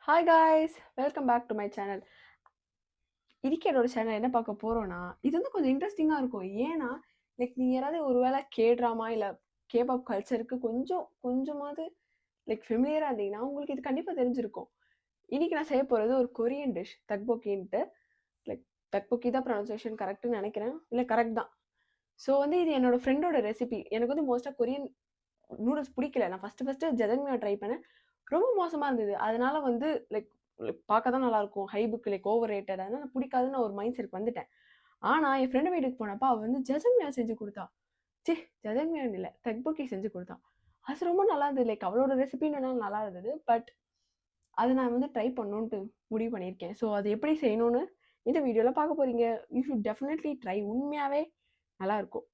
Hi guys, welcome back to my channel. இதுக்கு என்னோட channel என்ன பார்க்க போறோம்னா, இது வந்து கொஞ்சம் இன்ட்ரெஸ்டிங்காக இருக்கும். ஏன்னா நீங்கள் யாராவது ஒரு வேளை ட்ராமா இல்லை கேபாப் கல்ச்சருக்கு கொஞ்சமாவது ஃபெமிலியராக இருந்தீங்கன்னா உங்களுக்கு இது கண்டிப்பாக தெரிஞ்சிருக்கும். இன்னைக்கு நான் செய்ய போகிறது ஒரு கொரியன் டிஷ், தக்போக்கின்ட்டு. தக்போக்கி தான் ப்ரொனன்சியேஷன் கரெக்டுன்னு நினைக்கிறேன், இல்லை கரெக்ட் தான். ஸோ வந்து இது என்னோட ஃப்ரெண்டோட ரெசிபி. எனக்கு வந்து மோஸ்ட்டாக கொரியன் நூடுல்ஸ் பிடிக்கல. நான் ஃபஸ்ட்டு ஜதங்மியா ட்ரை பண்ணேன், ரொம்ப மோசமாக இருந்தது. அதனால வந்து பார்க்க தான் நல்லாயிருக்கும், ஹைபுக்கு ஓவர் ரேட்டட், அதனால பிடிக்காதுன்னு ஒரு மைண்ட் செட் வந்துட்டேன். ஆனால் என் ஃப்ரெண்டு வீட்டுக்கு போனப்போ அவள் வந்து ஜதங்மியா செஞ்சு கொடுத்தா. ஜதங்மியான்னு இல்லை, தக்போக்கி செஞ்சு கொடுத்தா. அது ரொம்ப நல்லா இருந்தது. அவளோட ரெசிபின்னு நல்லா இருந்தது. பட் அதை நான் வந்து ட்ரை பண்ணணுன்ட்டு முடிவு பண்ணியிருக்கேன். ஸோ அது எப்படி செய்யணும்னு இந்த வீடியோவில் பார்க்க போகிறீங்க. You should definitely try. உண்மையாகவே நல்லாயிருக்கும்.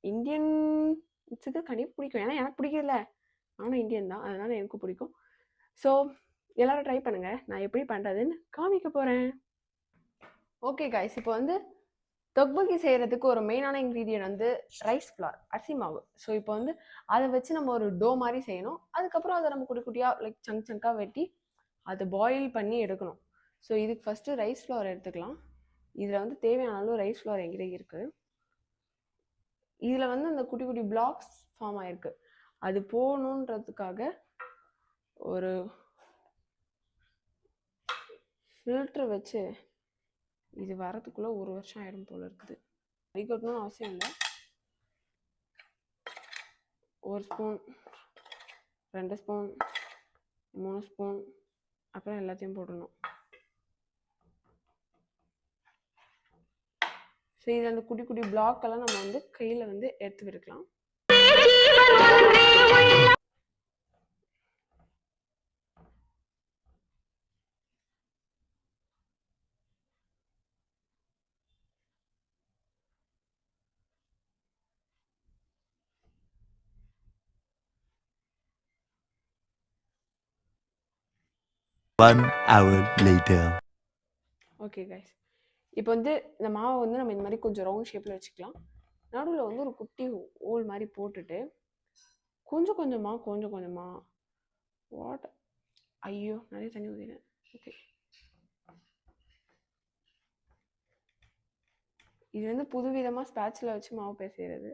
இந்தியன் இட்ஸுக்கு கண்டிப்பாக பிடிக்கும். ஏன்னா எனக்கு பிடிக்கல, நானும் இந்தியன் தான், அதனால எனக்கும் பிடிக்கும். ஸோ எல்லாரும் ட்ரை பண்ணுங்கள். நான் எப்படி பண்ணுறதுன்னு காமிக்க போகிறேன். ஓகே காய்ஸ், இப்போ வந்து தொக்போக்கி செய்கிறதுக்கு ஒரு மெயினான இன்க்ரீடியன்ட் வந்து ரைஸ் ஃப்ளார், அரிசி மாவு. ஸோ இப்போ வந்து அதை வச்சு நம்ம ஒரு டோ மாதிரி செய்யணும். அதுக்கப்புறம் அதை நம்ம குட்டி குட்டியாக சங்காக வெட்டி அதை பாயில் பண்ணி எடுக்கணும். ஸோ இதுக்கு ஃபஸ்ட்டு ரைஸ் ஃப்ளார் எடுத்துக்கலாம். இதில் வந்து தேவையான அளவு ரைஸ் ஃப்ளார் எங்கிட்ட இருக்குது. இதில் வந்து அந்த குட்டி குட்டி பிளாக்ஸ் ஃபார்ம் ஆகிருக்கு. அது போகணுன்றதுக்காக ஒரு ஃபில்ட்ரு வச்சு இது வரதுக்குள்ளே 1 வருஷம் ஆயிடும் போல் இருக்குது. வடிகட்டணும்னு அவசியம் இல்லை. 1 ஸ்பூன், 2 ஸ்பூன், 3 ஸ்பூன், அப்புறம் எல்லாத்தையும் போடணும். ஸோ இது அந்த குட்டி குட்டி பிளாக்கெல்லாம் நம்ம வந்து கையில் வந்து எடுத்து விட்டுக்கலாம். ஓகே கைஸ், இப்போ வந்து இந்த மாவை வந்து நம்ம இந்த மாதிரி கொஞ்சம் ரவுண்ட் ஷேப்பில் வச்சுக்கலாம். நடுவில் வந்து ஒரு குட்டி ஹோல் மாதிரி போட்டுட்டு கொஞ்சம் கொஞ்சமாக வாட்டர், ஐயோ நிறைய தண்ணி ஊற்றினேன். ஓகே, இது வந்து புதுவிதமாக ஸ்பேட்சில் வச்சு மாவு பேசுகிறது.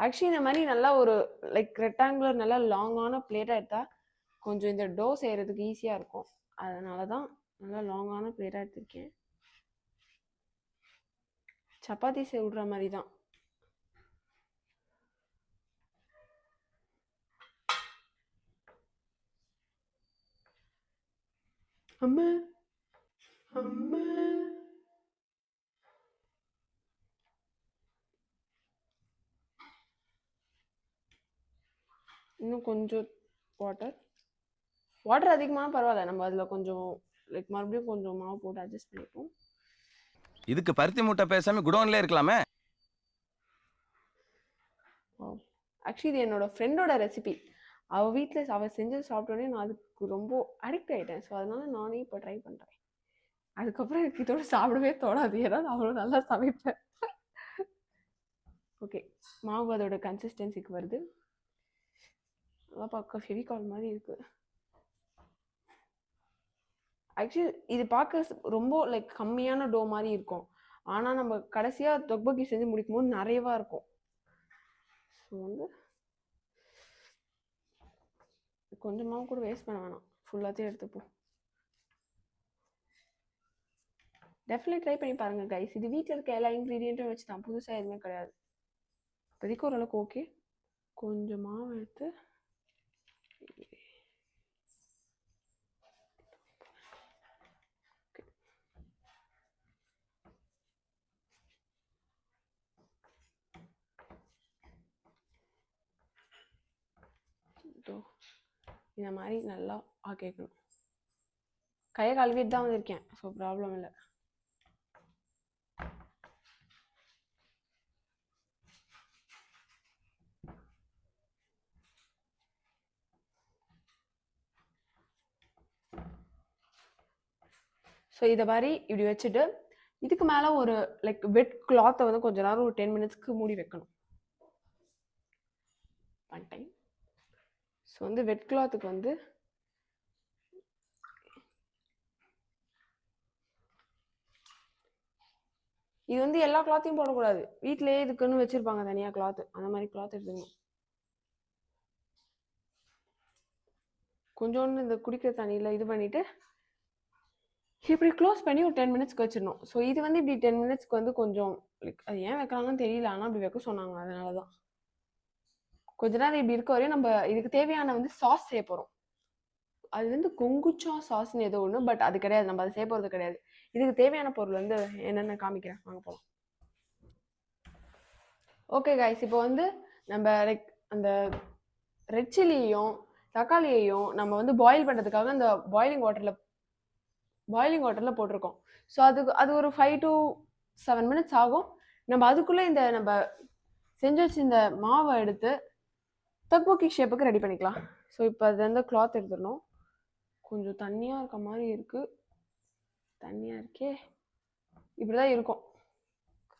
ஆக்சுவலி இந்த மாதிரி நல்லா ஒரு ரெக்டாங்குலர் நல்லா லாங்கான பிளேட்டாக எடுத்தால் கொஞ்சம் இந்த டோ செய்கிறதுக்கு ஈஸியாக இருக்கும். அதனால தான் நல்லா லாங்கான பிளேட்டாக எடுத்திருக்கேன். சப்பாத்தி விடுற மாதிரி தான். அம்மா அம்மா இன்னும் கொஞ்சம் வாட்டர் அதிகமான பரவாயில்ல, நம்ம அதில் கொஞ்சம் மறுபடியும் கொஞ்சம் மாவு போட்டு அட்ஜஸ்ட் பண்ணிப்போம். இதுக்கு பருத்தி மூட்டை பேசாம குடோன்ல இருக்கலாமே. ஆக்சுவலி இது என்னோட ஃப்ரெண்டோட ரெசிபி. அவள் வீட்டில் அவள் செஞ்சு சாப்பிட்டோன்னே நான் அதுக்கு ரொம்ப அடிக்ட் ஆகிட்டேன். ஸோ அதனால நானே இப்போ ட்ரை பண்ணுறேன். அதுக்கப்புறம் எனக்கு இதோட சாப்பிடவே தோணாது, ஏன்னா அவ்வளோ நல்லா சமைப்பேன். ஓகே, மாவு அதோட கன்சிஸ்டன்சிக்கு வருது. அதான் பார்க்க ஃபெவிகால் மாதிரி இருக்கு. ஆக்சுவலி இது பார்க்க ரொம்ப கம்மியான டோ மாதிரி இருக்கும், ஆனால் நம்ம கடைசியாக தொக்போக்கி செஞ்சு முடிக்கும் போது நிறையவா இருக்கும். ஸோ வந்து கொஞ்சமாக கூட வேஸ்ட் பண்ண வேணாம், ஃபுல்லாத்தையும் எடுத்துப்போம். டெஃபினெட்லி ட்ரை பண்ணி பாருங்கள் கைஸ். இது வீட்டில் இருக்க எல்லா இன்க்ரீடியண்ட்டும் வச்சு தான், புதுசாக எதுவுமே கிடையாது. இப்போதைக்கு ஓரளவுக்கு ஓகே. கொஞ்சம் மாவு எடுத்து இந்த மாதிரி நல்லா ஆக்கிக்கணும். கையை கழுவிட்டு தான் வந்திருக்கேன், ஸோ ப்ராப்ளம் இல்லை. ஸோ இதை மாதிரி இப்படி வச்சுட்டு இதுக்கு மேலே ஒரு வெட் கிளாத்தை வந்து கொஞ்ச நேரம் ஒரு 10 மினிட்ஸ்க்கு மூடி வைக்கணும். பண்ணிட்டேன். ஸோ வந்து வெட் கிளாத்துக்கு வந்து இது வந்து எல்லா கிளாத்தையும் போடக்கூடாது. வீட்டிலேயே இதுக்குன்னு வச்சிருப்பாங்க தனியாக கிளாத்து. அந்த மாதிரி கிளாத் எடுத்துக்கணும். கொஞ்சோண்டு இந்த குடிக்கிற தண்ணியில் இது பண்ணிவிட்டு இப்படி க்ளோஸ் பண்ணி ஒரு 10 மினிட்ஸ்க்கு வச்சிடணும். ஸோ இது வந்து இப்படி 10 மினிட்ஸ்க்கு வந்து கொஞ்சம் லைக் அது ஏன் வைக்கிறாங்கன்னு தெரியல. ஆனால் அப்படி வைக்க சொன்னாங்க. அதனால தான் கொஞ்ச நேரம் இப்படி இருக்க வரையும் நம்ம இதுக்கு தேவையான வந்து சாஸ் செய்ய போகிறோம். அது வந்து கொங்குச்சா சாஸ்ன்னு ஏதோ ஒன்று, பட் அது கிடையாது. நம்ம அதை செய்ய போகிறது கிடையாது. இதுக்கு தேவையான பொருள் வந்து என்னென்ன காமிக்கிறேன், வாங்க போகலாம். ஓகே கைஸ், இப்போ வந்து நம்ம லைக் அந்த ரெட் சில்லியையும் தக்காளியையும் நம்ம வந்து பாயில் பண்ணுறதுக்காக அந்த பாயிலிங் வாட்டரில் போட்டிருக்கோம். ஸோ அது ஒரு 5 to 7 மினிட்ஸ் ஆகும். நம்ம அதுக்குள்ளே இந்த நம்ம செஞ்சு வச்சு இந்த மாவை எடுத்து தக்போக்கி ஷேப்புக்கு ரெடி பண்ணிக்கலாம். ஸோ இப்போ அது வந்து கிளாத் எடுத்துடணும். கொஞ்சம் தண்ணியாக இருக்க மாதிரி இருக்குது. தண்ணியாக இருக்கே, இப்படி தான் இருக்கும்.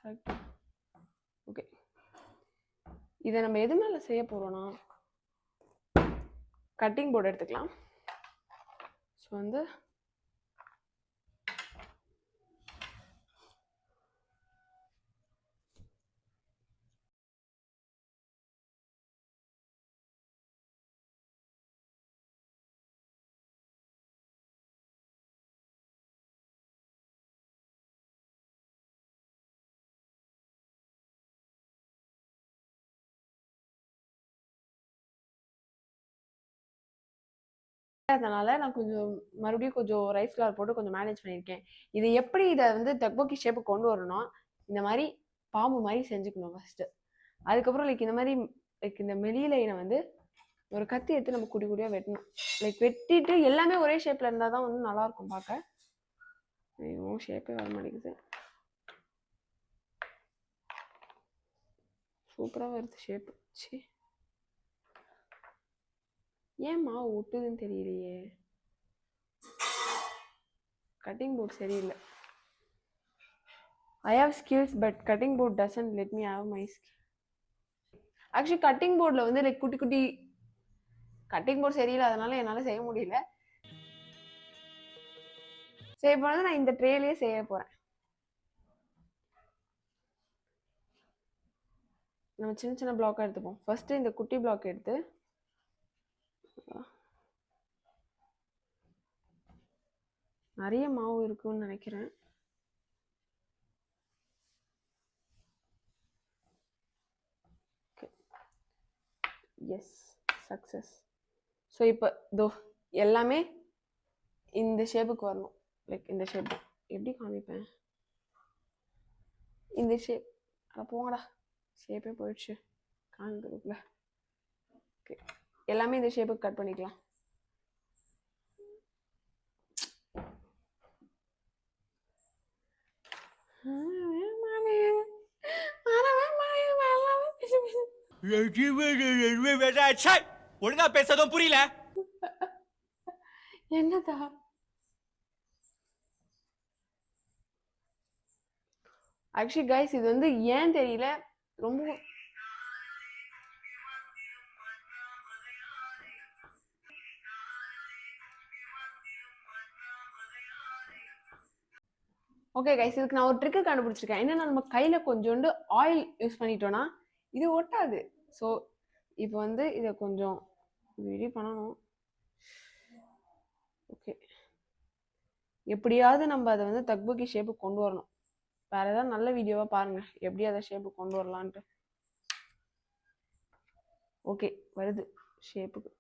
கரெக்ட். ஓகே, இதை நம்ம எது மேலே செய்ய போகிறோன்னா கட்டிங் போர்டு எடுத்துக்கலாம். ஸோ வந்து அதனால நான் மறுபடியும் கொஞ்சம் ரைஸ் ஃப்ளவர் போட்டு கொஞ்சம் மேனேஜ் பண்ணியிருக்கேன். இது எப்படி இதை வந்து தக்போக்கி ஷேப்பு கொண்டு வரணும், இந்த மாதிரி பாம்பு மாதிரி செஞ்சுக்கணும் ஃபர்ஸ்ட். அதுக்கப்புறம் லைக் இந்த மாதிரி லைக் இந்த மெலியிலைனை வந்து ஒரு கத்தி எடுத்து நம்ம குடி குடியாக வெட்டணும். லைக் வெட்டிட்டு எல்லாமே ஒரே ஷேப்ல இருந்தால் தான் வந்து நல்லா இருக்கும் பார்க்க. ஐயோ, ஷேப்பே வர மாட்டேங்குது. சூப்பராக வருது ஷேப்பு. சி, ஏன் மாவு ஒட்டுதுன்னு தெரியலையே. கட்டிங் போர்ட் சரியில்லை. I have skills but cutting board doesn't let me have my skill. Actually cutting boardல வந்து லைக் குட்டி குட்டி கட்டிங் போர்ட் சரியில்லை, அதனால என்னால் செய்ய முடியல. சரி, இப்போ வந்து நான் இந்த ட்ரேலேயே செய்ய போகிறேன். நம்ம சின்ன சின்ன பிளாக்காக எடுத்துப்போம். ஃபர்ஸ்ட் இந்த குட்டி பிளாக் எடுத்து நிறைய மாவு இருக்குன்னு நினைக்கிறேன். S, success. ஸோ இப்போ இதோ எல்லாமே இந்த ஷேப்புக்கு வரணும். லைக் இந்த ஷேப் எப்படி காமிப்பேன், இந்த ஷேப். அதை போங்கடா, ஷேப்பே போயிடுச்சு காமிக்கிறதுக்குள்ள. ஓகே, எல்லாமே இந்த ஷேப்புக்கு கட் பண்ணிக்கலாம். ஒழுங்கா பேசதும் புரியல. என்னதா ஆக்சுவலி கைஸ், இது வந்து ஏன் தெரியல, ரொம்ப ஓகே கைஸ், இதுக்கு நான் ஒரு ட்ரிக்கு கண்டுபிடிச்சிருக்கேன். என்னன்னா, நம்ம கையில கொஞ்சோண்டு ஆயில் யூஸ் பண்ணிட்டோம்னா இது ஒட்டாது. ஸோ இப்போ வந்து இதை கொஞ்சம் ரெடி பண்ணணும். ஓகே, எப்படியாவது நம்ம அதை வந்து தக்போக்கி ஷேப்புக்கு கொண்டு வரணும். வேற ஏதாவது நல்ல வீடியோவா பாருங்க எப்படி அதை ஷேப்புக்கு கொண்டு வரலான்ட்டு. ஓகே, வருது ஷேப்புக்கு.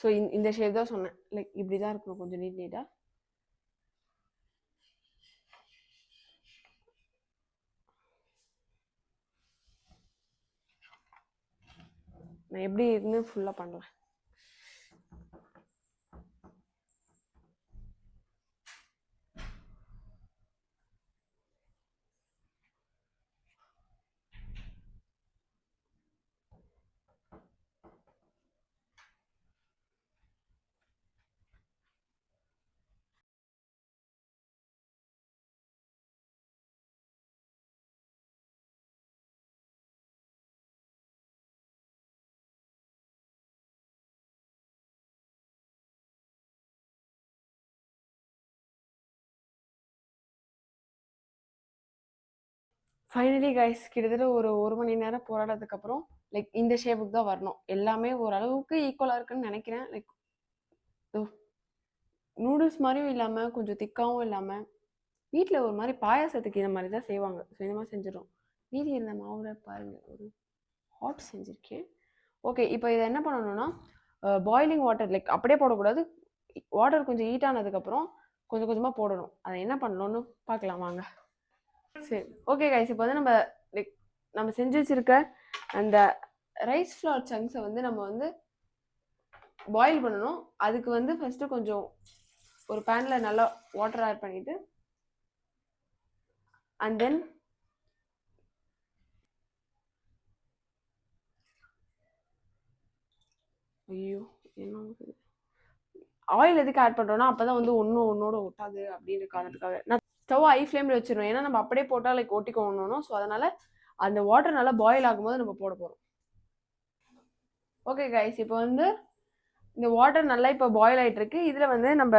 ஸோ இந்த ஷேப் தான் சொன்னேன். லைக் இப்படி தான் இருக்கணும், கொஞ்சம் நீட்டாக. நான் எப்படி இருந்து ஃபுல்லாக பண்ணலாம். ஃபைனலி கைஸ் கிட்டத்தட்ட ஒரு 1 மணி நேரம் போராட்டத்துக்கப்புறம் லைக் இந்த ஷேப்புக்கு தான் வரணும். எல்லாமே ஓரளவுக்கு ஈக்குவலா இருக்குன்னு நினைக்கிறேன். லைக் நூடுல்ஸ் மாதிரியும் இல்லாம, கொஞ்சம் திக்காவும் இல்லாம, வீட்ல ஒரு மாரி பாயாசத்துக்கு இந்த மாரி தான் செய்வாங்க. ஸோ இந்த மாரி செஞ்சுரும். மீதி இருந்த மாவுல பாருங்க ஒரு ஹாட் செஞ்சிருக்கேன். ஓகே. இப்போ இத என்ன பண்ணணும்னா, பாயிலிங் வாட்டர் லைக் அப்படியே போடக்கூடாது. வாட்டர் கொஞ்சம் ஹீட் ஆனதுக்கப்புறம் கொஞ்சம் கொஞ்சமா போடணும். அத என்ன பண்ணணும்னு பார்க்கலாம் வாங்க. சரி. Okay guys. இப்போ வந்து நம்ம செஞ்சு வச்சிருக்க அந்த ரைஸ் ஃப்ளார் சங்க்ஸை வந்து நம்ம வந்து பாயில் பண்ணணும். அதுக்கு வந்து ஃபர்ஸ்ட் கொஞ்சம் ஒரு பேன்ல நல்லா வாட்டர் ஆட் பண்ணிட்டு அண்ட் தென் ஐயோ என்ன ஆயில் எதுக்கு ஆட் பண்றோம்னா அப்பதான் வந்து ஒன்னோட ஒட்டாது அப்படின்ற காரணத்துக்காக நான் ஸ்டவ் ஹை ஃப்ளேம்ல வச்சிருவேன். ஏன்னா நம்ம அப்படியே போட்டா லைக் ஒட்டிக்கணும். ஸோ அதனால அந்த வாட்டர் நல்லா பாயில் ஆகும்போது நம்ம போட போறோம். Okay guys. இப்போ வந்து இந்த வாட்டர் நல்லா இப்போ பாயில் ஆயிட்டு இருக்கு. இதுல வந்து நம்ம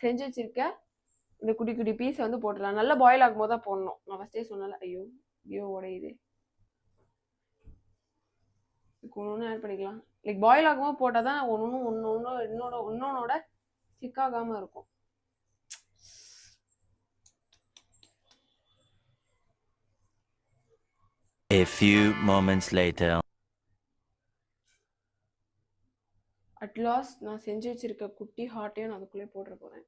செஞ்சு வச்சிருக்க இந்த குட்டி குட்டி பீஸ் வந்து போட்டுடலாம். நல்லா பாயில் ஆகும்போது தான் போடணும். நான் ஃபர்ஸ்டே சொன்னல. ஐயோ உடையுது. ஒன்று ஆட் பண்ணிக்கலாம். லைக் பாயில் ஆகும்போது போட்டால் தான் இன்னொன்னோட ஸ்டிக் ஆகாம இருக்கும். A few moments later. At last நான் செஞ்சு வச்சிருக்க குட்டி ஹாட்டையும் நான் அதுக்குள்ளே போட்டுற போறேன்.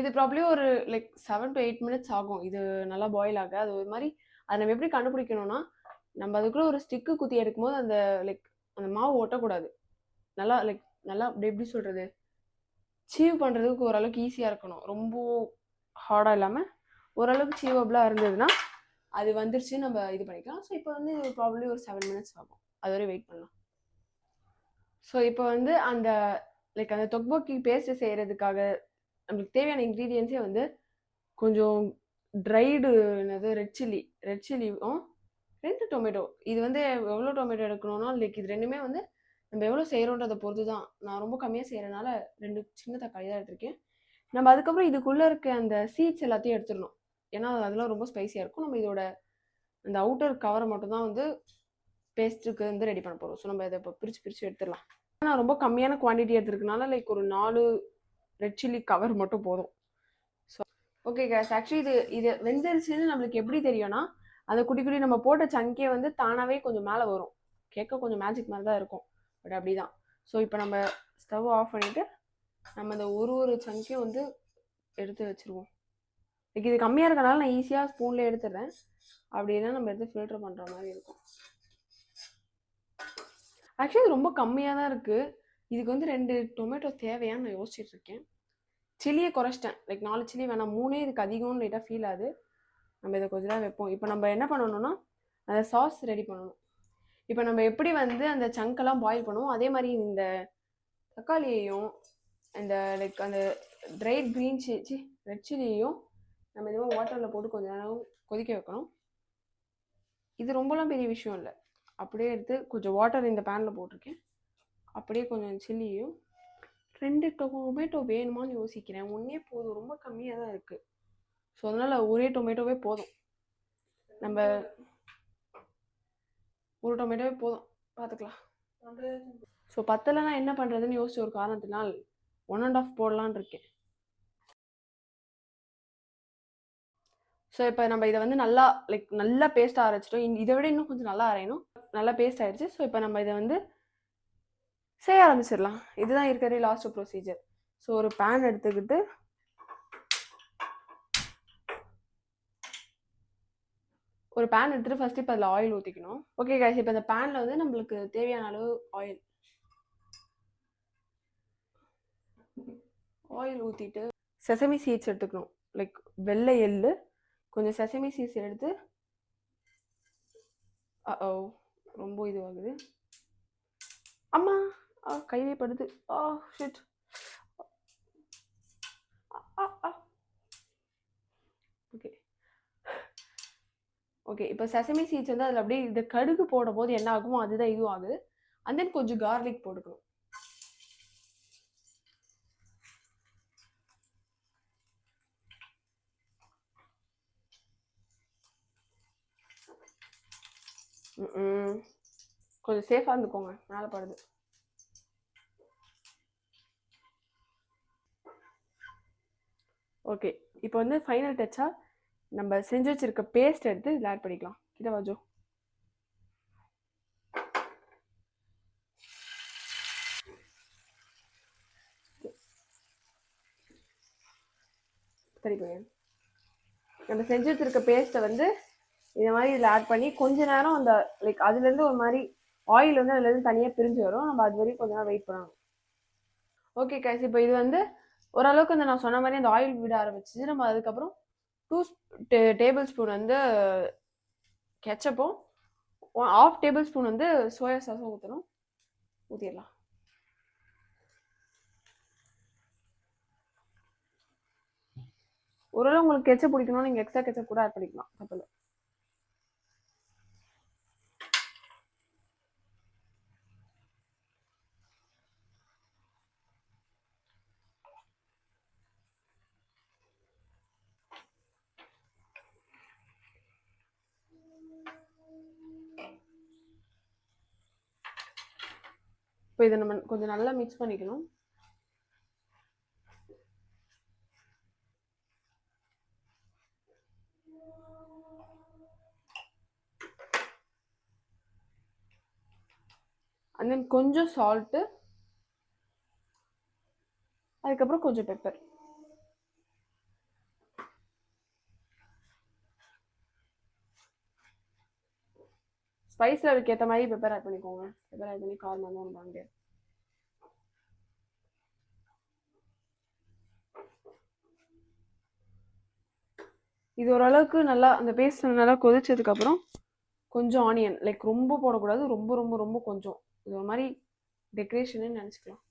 இது ப்ராப்ளி ஒரு லைக் 7 to 8 minutes ஆகும். இது நல்லா பாயில் ஆக. அது ஒரு மாதிரி அதை நம்ம எப்படி கண்டுபிடிக்கணும்னா, நம்ம அதுக்குள்ள ஒரு ஸ்டிக்கு குத்தி எடுக்கும்போது அந்த லைக் அந்த மாவு ஒட்டக்கூடாது. நல்லா லைக் நல்லா எப்படி சொல்றது, சீவ் பண்றதுக்கு ஓரளவுக்கு ஈஸியா இருக்கணும். ரொம்ப ஹார்டா இல்லாம ஓரளவுக்கு சீவபிளா இருந்ததுன்னா அது வந்துருச்சு நம்ம இது பண்ணிக்கலாம். ஸோ இப்போ வந்து ப்ராப்ளி ஒரு 7 minutes ஆகும். அது வரை வெயிட் பண்ணலாம். ஸோ இப்போ வந்து அந்த லைக் அந்த தொக்போக்கி பேஸ்ட் செய்யறதுக்காக நம்மளுக்கு தேவையான இன்க்ரீடியன்ஸே வந்து கொஞ்சம் ட்ரைடு என்னது ரெட் சில்லியும் 2 டொமேட்டோ. இது வந்து எவ்வளோ டொமேட்டோ எடுக்கணும்னா லைக் இது ரெண்டுமே வந்து நம்ம எவ்வளோ செய்கிறோன்றதை பொறுத்து தான். நான் ரொம்ப கம்மியாக செய்கிறனால 2 சின்ன தக்காளி தான் எடுத்திருக்கேன். நம்ம அதுக்கப்புறம் இதுக்குள்ளே இருக்க அந்த சீட்ஸ் எல்லாத்தையும் எடுத்துடணும். ஏன்னா அதெல்லாம் ரொம்ப ஸ்பைசியாக இருக்கும். நம்ம இதோட அந்த அவுட்டர் கவரை மட்டும் தான் வந்து பேஸ்ட்டுக்கு வந்து ரெடி பண்ண போகிறோம். ஸோ நம்ம இதை இப்போ பிரித்து எடுத்துடலாம். நான் ரொம்ப கம்மியான குவான்டிட்டி எடுத்துருக்கனால லைக் ஒரு 4 ரெட் சில்லி கவர் மட்டும் போதும். So okay case. ஆக்சுவலி இது வெந்துருச்சுன்னு நம்மளுக்கு எப்படி தெரியும்னா, அந்த குட்டி குட்டி நம்ம போட்ட சங்கே வந்து தானாகவே கொஞ்சம் மேலே வரும். கேட்க கொஞ்சம் மேஜிக் மாதிரி தான் இருக்கும். பட் அப்படி தான். ஸோ இப்போ நம்ம ஸ்டவ் ஆஃப் பண்ணிவிட்டு நம்ம அந்த ஒரு சங்கையும் வந்து எடுத்து வச்சுருவோம். லைக் இது கம்மியாக இருக்கனால நான் ஈஸியாக ஸ்பூனில் எடுத்துடுறேன். அப்படின்னா நம்ம எடுத்து ஃபில்டர் பண்ணுற மாதிரி இருக்கும். ஆக்சுவலி இது ரொம்ப கம்மியாக தான் இருக்குது. இதுக்கு வந்து 2 டொமேட்டோ தேவையான்னு நான் யோசிச்சுட்டு இருக்கேன். சில்லியை குறைச்சிட்டேன். லைக் 4 சில்லி வேணாம், 3 இதுக்கு அதிகம்னு லைட்டாக ஃபீல் ஆகுது. நம்ம இதை கொஞ்சம் தான் வைப்போம். இப்போ நம்ம என்ன பண்ணணும்னா அந்த சாஸ் ரெடி பண்ணணும். இப்போ நம்ம எப்படி வந்து அந்த சங்கெல்லாம் பாயில் பண்ணுவோம், அதே மாதிரி இந்த தக்காளியையும் இந்த லைக் அந்த ட்ரைட் க்ரீன் ரெட் சில்லியையும் நம்ம இதுவும் வாட்டரில் போட்டு கொஞ்சம் நேரம் கொதிக்க வைக்கணும். இது ரொம்பலாம் பெரிய விஷயம் இல்லை. அப்படியே எடுத்து கொஞ்சம் வாட்டர் இந்த பேனில் போட்டிருக்கேன். அப்படியே கொஞ்சம் சில்லியும் 2 டொமேட்டோ வேணுமான்னு யோசிக்கிறேன். ஒன்றே போதும், ரொம்ப கம்மியாக தான் இருக்குது. ஸோ அதனால் ஒரே டொமேட்டோவே போதும். நம்ம ஒரு டொமேட்டோவே போதும், பார்த்துக்கலாம். ஸோ பத்தலைன்னா என்ன பண்ணுறதுன்னு யோசிச்சு ஒரு காரணத்தினால் 1.5 போடலான்னு இருக்கேன். ஸோ இப்போ நம்ம இதை வந்து நல்லா பேஸ்ட்டாக அரைச்சிட்டோம். இதை விட இன்னும் கொஞ்சம் நல்லா அரையணும். நல்லா பேஸ்ட் ஆயிடுச்சு. ஸோ இப்போ நம்ம இதை வந்து செய்ய ஆரம்பிச்சிடலாம். இதுதான் இருக்கிறதே லாஸ்ட் ப்ரொசீஜர். ஸோ ஒரு பேன் எடுத்துக்கிட்டு ஃபர்ஸ்ட் இப்போ அதில் ஆயில் ஊற்றிக்கணும். Okay guys. இப்போ இந்த பேனில் வந்து நம்மளுக்கு தேவையான அளவு ஆயில் ஊற்றிட்டு செசமி சீட்ஸ் எடுத்துக்கணும். லைக் வெள்ளை எள்ளு, கொஞ்சம் செசமி சீட்ஸ் எடுத்து ரொம்ப இதுவாகுது. அம்மா கையிலே படுது. ஷிட். ஓகே. இப்போ செசமி சீட்ஸ் வந்து அதில் அப்படியே இந்த கடுகு போடும் போது என்ன ஆகுமோ அதுதான் இதுவும் ஆகுது. அண்ட் தென் கொஞ்சம் கார்லிக் போட்டுக்கணும். ம். கொஞ்சம் சேஃபா இருந்துக்கோங்க. மேல படுது. ஓகே. இப்போ வந்து ஃபைனல் டச்சா நம்ம செஞ்சு வச்சிருக்க பேஸ்ட் எடுத்து இதில் ஆட் பண்ணிக்கலாம். கிட்ட வா ஜோ. சரி போய் நம்ம செஞ்சு வச்சிருக்க பேஸ்ட்டை வந்து இந்த மாதிரி இதில் ஆட் பண்ணி கொஞ்ச நேரம் அந்த லைக் அதுலேருந்து ஒரு மாதிரி ஆயில் வந்து அதுலேருந்து தனியாக பிரிஞ்சு வரும். நம்ம அது வரைக்கும் கொஞ்ச நேரம் வெயிட் பண்ணணும். ஓகே கைஸ், இப்போ இது வந்து ஓரளவுக்கு அந்த நான் சொன்ன மாதிரி அந்த ஆயில் விட ஆரம்பிச்சிச்சு. நம்ம அதுக்கப்புறம் 2 டேபிள் ஸ்பூன் வந்து கெச்சப்பும் 1/2 டேபிள் ஸ்பூன் வந்து சோயா சாஸும் ஊற்றணும். ஊற்றிடலாம். ஒருவேளை உங்களுக்கு கெச்சப் பிடிக்கணும், நீங்கள் எக்ஸ்ட்ரா கெச்சப் கூட ஆட் பண்ணிக்கலாம். தப்பில்லை. இப்போ இதை நம்ம கொஞ்சம் நல்லா மிக்ஸ் பண்ணிக்கணும். அண்ட் தென் கொஞ்சம் சால்ட்டு, அதுக்கப்புறம் கொஞ்சம் பெப்பர். ஸ்பைஸ் லெவலுக்கு ஏற்ற மாதிரி பெப்பர் ஆட் பண்ணிக்கோங்க. பெப்பர் ஆட் பண்ணி காரம் வந்து ஒன்று வாங்க. இது ஓரளவுக்கு நல்லா அந்த பேஸ்ட் நல்லா கொதிச்சதுக்கப்புறம் கொஞ்சம் ஆனியன், லைக் ரொம்ப போடக்கூடாது, ரொம்ப ரொம்ப ரொம்ப கொஞ்சம். இது ஒரு மாதிரி டெக்கரேஷன்னு நினச்சிக்கலாம்.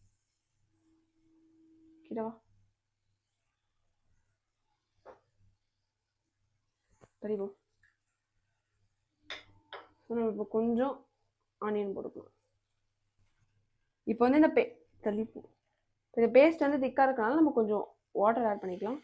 கிட்டவா தெரியுமா? நம்ம இப்போ கொஞ்சம் ஆனியன் போட்டுக்கலாம். இப்போ வந்து இந்த இந்த பேஸ்ட் வந்து திக்காக இருக்கனால நம்ம கொஞ்சம் வாட்டர் ஆட் பண்ணிக்கலாம்.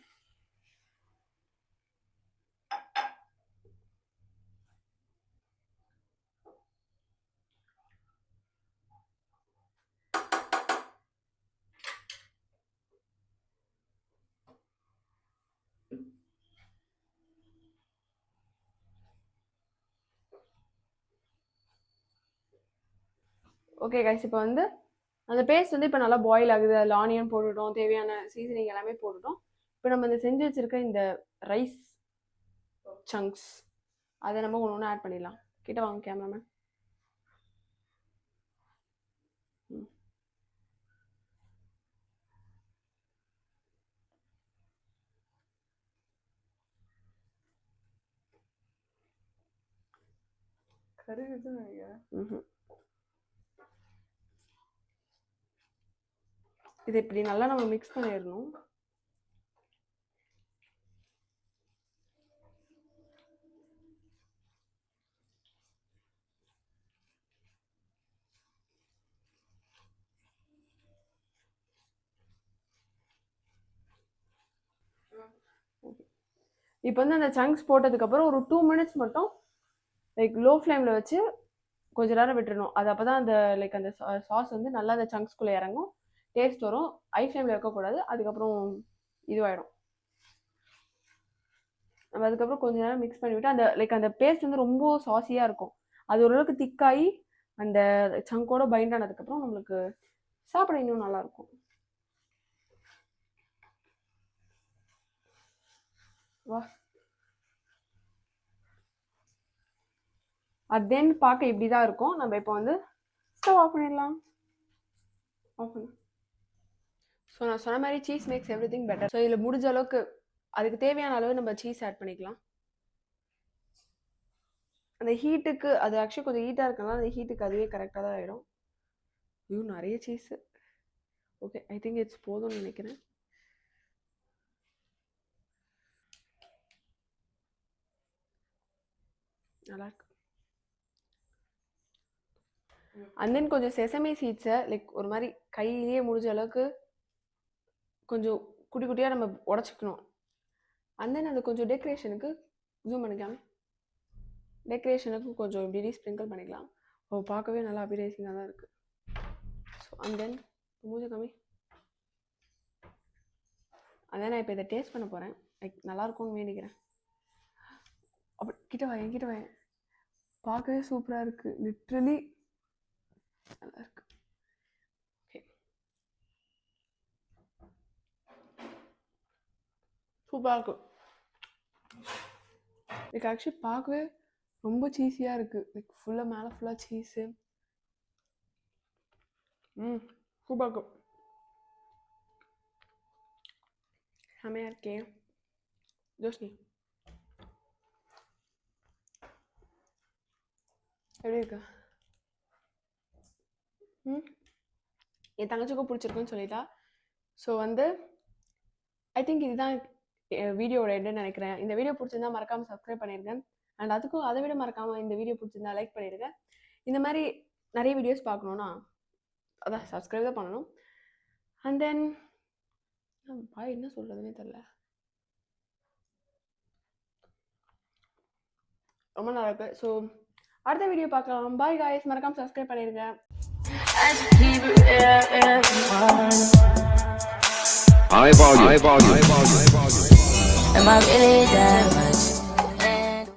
ஓகே கைஸ், இப்போ வந்து அந்த பேஸ்ட் வந்து இப்போ நல்லா பாயில் ஆகுது. அதில் ஆனியன் போட்டுட்டோம், தேவையான சீசனிங் எல்லாமே போட்டுட்டோம். இப்போ நம்ம இந்த செஞ்சு வச்சிருக்க இந்த ரைஸ் சங்க்ஸ் அதை நம்ம ஒன்று ஒன்று ஆட் பண்ணிடலாம். கிட்ட வாங்க கேமராமேன். இது இப்படி நல்லா நம்ம மிக்ஸ் பண்ணிடணும். இப்போ வந்து அந்த சங்க்ஸ் போட்டதுக்கப்புறம் ஒரு 2 மினிட்ஸ் மட்டும் லைக் லோ ஃப்ளேமில் வச்சு கொஞ்ச நேரம் விட்டுறணும். அது அப்போ தான் அந்த லைக் அந்த சாஸ் வந்து நல்லா அந்த சங்க்ஸ்குள்ளே இறங்கும், டேஸ்ட் வரும். ஹை ஃப்ளேமில் வைக்கக்கூடாது, அதுக்கப்புறம் இதுவாகிடும். நம்ம அதுக்கப்புறம் கொஞ்ச நேரம் மிக்ஸ் பண்ணிவிட்டு அந்த லைக் அந்த பேஸ்ட் வந்து ரொம்ப சாஸியாக இருக்கும். அது ஓரளவுக்கு திக்காகி அந்த சங்கோட பைண்ட் ஆனதுக்கப்புறம் நம்மளுக்கு சாப்பிட இன்னும் நல்லாயிருக்கும். வா, அது தென் பார்க்க இப்படி தான் இருக்கும். நம்ம இப்போ வந்து ஸ்டவ் ஆஃப் பண்ணிடலாம். ஆஃப் பண்ணு. ஸோ நான் சொன்ன மாதிரி cheese makes everything better. So இதில் முடிஞ்ச அளவுக்கு அதுக்கு தேவையான அளவு நம்ம சீஸ் ஆட் பண்ணிக்கலாம். அந்த ஹீட்டுக்கு அது ஆக்சுவலி கொஞ்சம் ஹீட்டாக இருக்கனால அந்த ஹீட்டுக்கு அதுவே கரெக்டாக தான் ஆகிடும். ஐயோ, நிறைய cheese. Okay, I think it's போதும்னு நினைக்கிறேன். நல்லாயிருக்கு. அண்ட் தென் கொஞ்சம் செசமி சீட்ஸை லைக் ஒரு மாதிரி கையிலேயே முடிஞ்ச அளவுக்கு கொஞ்சம் குட்டி குட்டியாக நம்ம உடச்சிக்கணும். அண்ட் தென் அது கொஞ்சம் டெக்கரேஷனுக்கு ஜூம் பண்ணிக்காம டெக்கரேஷனுக்கு கொஞ்சம் இப்படி ஸ்ப்ரிங்கிள் பண்ணிக்கலாம். பார்க்கவே நல்லா அபிரைசிங்காக தான் இருக்குது. ஸோ அண்ட் தென் மூஞ்ச கம்மி. அதான் நான் இப்போ இதை டேஸ்ட் பண்ண போகிறேன். லைக் நல்லாயிருக்கும்னு வேண்டிக்கிறேன். அப்படி கிட்ட வாயேன். பார்க்கவே சூப்பராக இருக்குது. லிட்ரலி நல்லா இருக்கு. ஓகே, சூப்பராக இருக்கு. லைக் ஆக்சுவலி பார்க்கவே ரொம்ப சீஸியாக இருக்குது. லைக் மேலே ஃபுல்லாக சீஸு. சூப்பராக இருக்கும். செமையாக இருக்கே ஜோஷ்னி. எப்படி இருக்கா? என் தங்கச்சிக்கும் பிடிச்சிருக்குன்னு சொல்லிட்டா. ஸோ ஐ திங்க் இதுதான் வீடியோவோட எண்டுன்னு நினைக்கிறேன். இந்த வீடியோ பிடிச்சிருந்தா மறக்காமல் சப்ஸ்கிரைப் பண்ணியிருக்கேன். அண்ட் அதுக்கும் அதை விட மறக்காமல் இந்த வீடியோ பிடிச்சிருந்தா லைக் பண்ணிடுங்க. இந்த மாதிரி நிறைய வீடியோஸ் பார்க்கணுன்னா அதான் சப்ஸ்கிரைப் தான் பண்ணணும். அண்ட் தென் என்ன சொல்கிறதுனே தெரில. ரொம்ப நல்லா இருக்கு. ஸோ அடுத்த வீடியோ பார்க்கலாம். Bye guys. மறக்காமல் சப்ஸ்கிரைப் பண்ணிடுங்க. High volume. Am I really there?